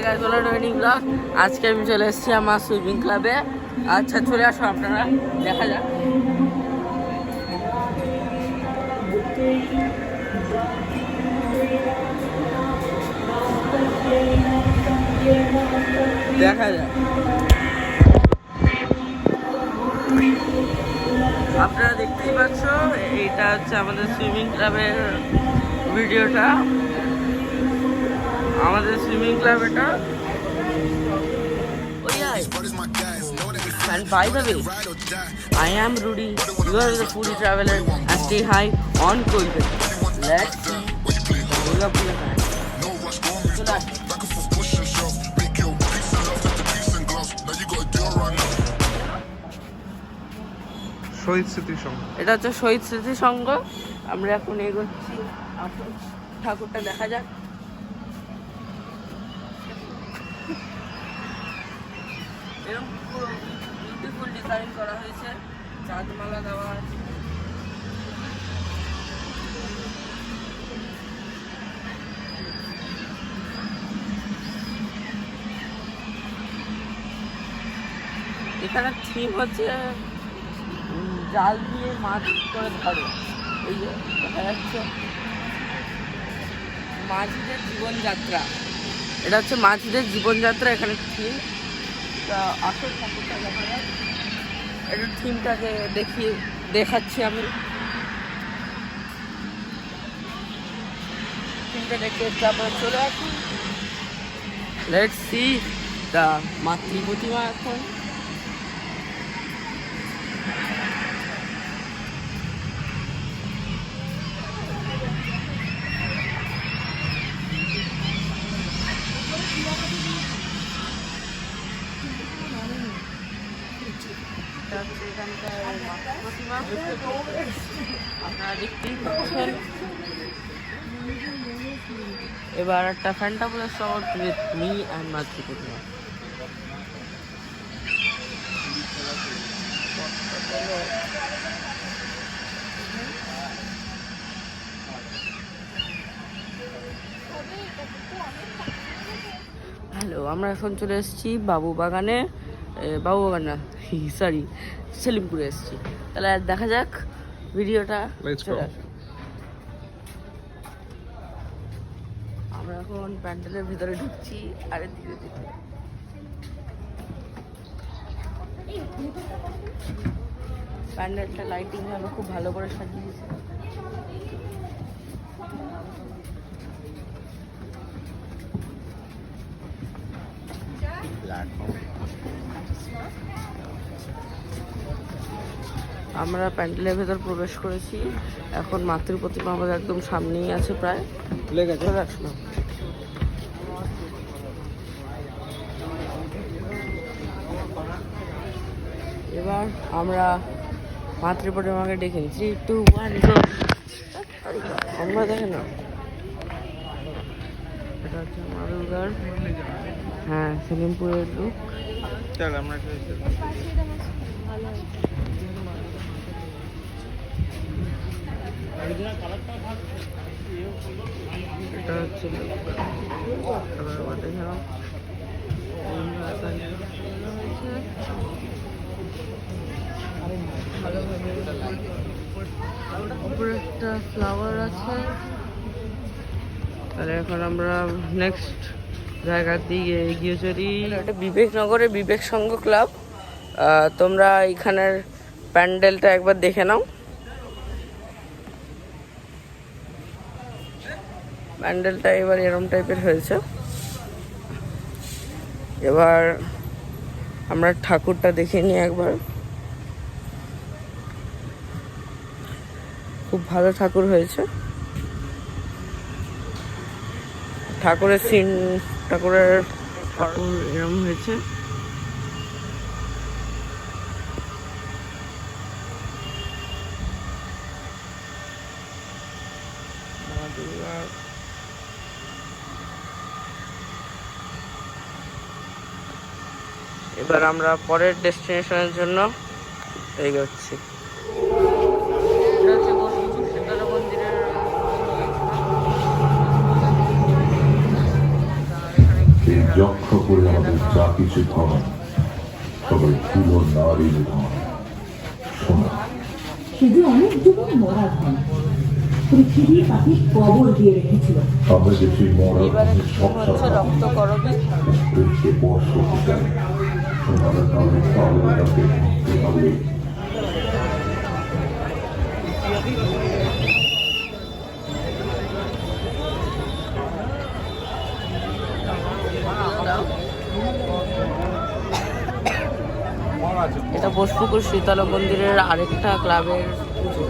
Guys, welcome to new blog. আজকে আমি চলে এসেছি আমার সুইমিং ক্লাবে। আচ্ছা, চলে আসো আপনারা, দেখা যাক। দেখা যাক, আপনারা দেখতেই পাচ্ছ, এইটা হচ্ছে আমাদের সুইমিং ক্লাবের ভিডিওটা। আমাদের সুইমিং ক্লাব এটা। And by the way, I am Rudy. You are the foodie traveler and stay high on Kolkata. Let's see the Durga Puja time. শহীদ স্মৃতি সংঘ। এটা হচ্ছে শহীদ স্মৃতি সংঘ। আমরা এখন এগোচ্ছি, আসুন ঠাকুরটা দেখা যাক। এরকম পুরো বিউটিফুল ডিজাইন করা হয়েছে, চাঁদমালা দেওয়া আছে। এখানে থিম হচ্ছে জাল দিয়ে মাছ করে ধরে। এই যে দেখা যাচ্ছে মাঝিদের জীবনযাত্রা, এটা হচ্ছে মাঝিদের জীবনযাত্রা এখানে থিম। তা আসল ঠাকুরটা দেখা যায়, এটা থিমটাকে দেখাচ্ছি আমি। থিমটা দেখতে তারপরে চলে আসুন। লেটস সি দ্য মাতৃ প্রতিমা এখন। আপনারা দেখতেই পাচ্ছেন। এবার একটা ফ্যান্টাবুলার শট উইথ মি অ্যান্ড মাতৃ প্রতিমা। হ্যালো, আমরা এখন চলে এসেছি বাবুবাগান না, সরি, সেলিমপুরে এসেছি। তাহলে দেখা যাক ভিডিওটা। আমরা এখন প্যান্ডেলের ভিতরে ঢুকছি। আরে ধীরে ধীরে প্যান্ডেলটা লাইটিং ভাবে খুব ভালো করে সাজিয়েছে। আমরা প্যান্ডেলের ভেতর প্রবেশ করেছি। এখন মাতৃ প্রতিমা আমাদের একদম সামনেই আছে, প্রায় চলে আসলো। এবার আমরা মাতৃ প্রতিমাকে ডেকে নিচ্ছি। 3, 2, 1 গো। আমরা দেখে না, এটা হচ্ছে মা দুর্গার, হ্যাঁ, সেলিমপুরের লুক। আমরা এটা হচ্ছে উপরে একটা ফ্লাওয়ার আছে। তাহলে এখন আমরা নেক্সট জায়গার দিকে এগিয়ে চলি। এটা বিবেকনগরের বিবেক সংঘ ক্লাব। তোমরা এখানের প্যান্ডেলটা একবার দেখে নাও। প্যান্ডেলটা এবার এরম টাইপের হয়েছে। এবার আমরা ঠাকুরটা দেখে নিই একবার। খুব ভালো ঠাকুর হয়েছে। ঠাকুরের সিন, ঠাকুর এরম হয়েছে। এবার আমরা পরের ডেস্টিনেশনের জন্য এগোচ্ছি। মন্দিরের যক্ষ করে আমাদের যা কিছু ধন, সবাই ধুলো নারীর ধন। শোনো, সে যে অনেক যুবক মরা ধন পৃথিবী তাকে কবর দিয়ে রেখেছিল। আমরা যে সেই মরা এবারে ধনের সব হচ্ছে রক্ত করবি। স্পর্শে স্পর্শ হতে চাই। সোনার কালে কালো তাকে ভাঙতে পারলে এটা বোসপুকুর শীতলা মন্দিরের আরেকটা ক্লাবের পুজো।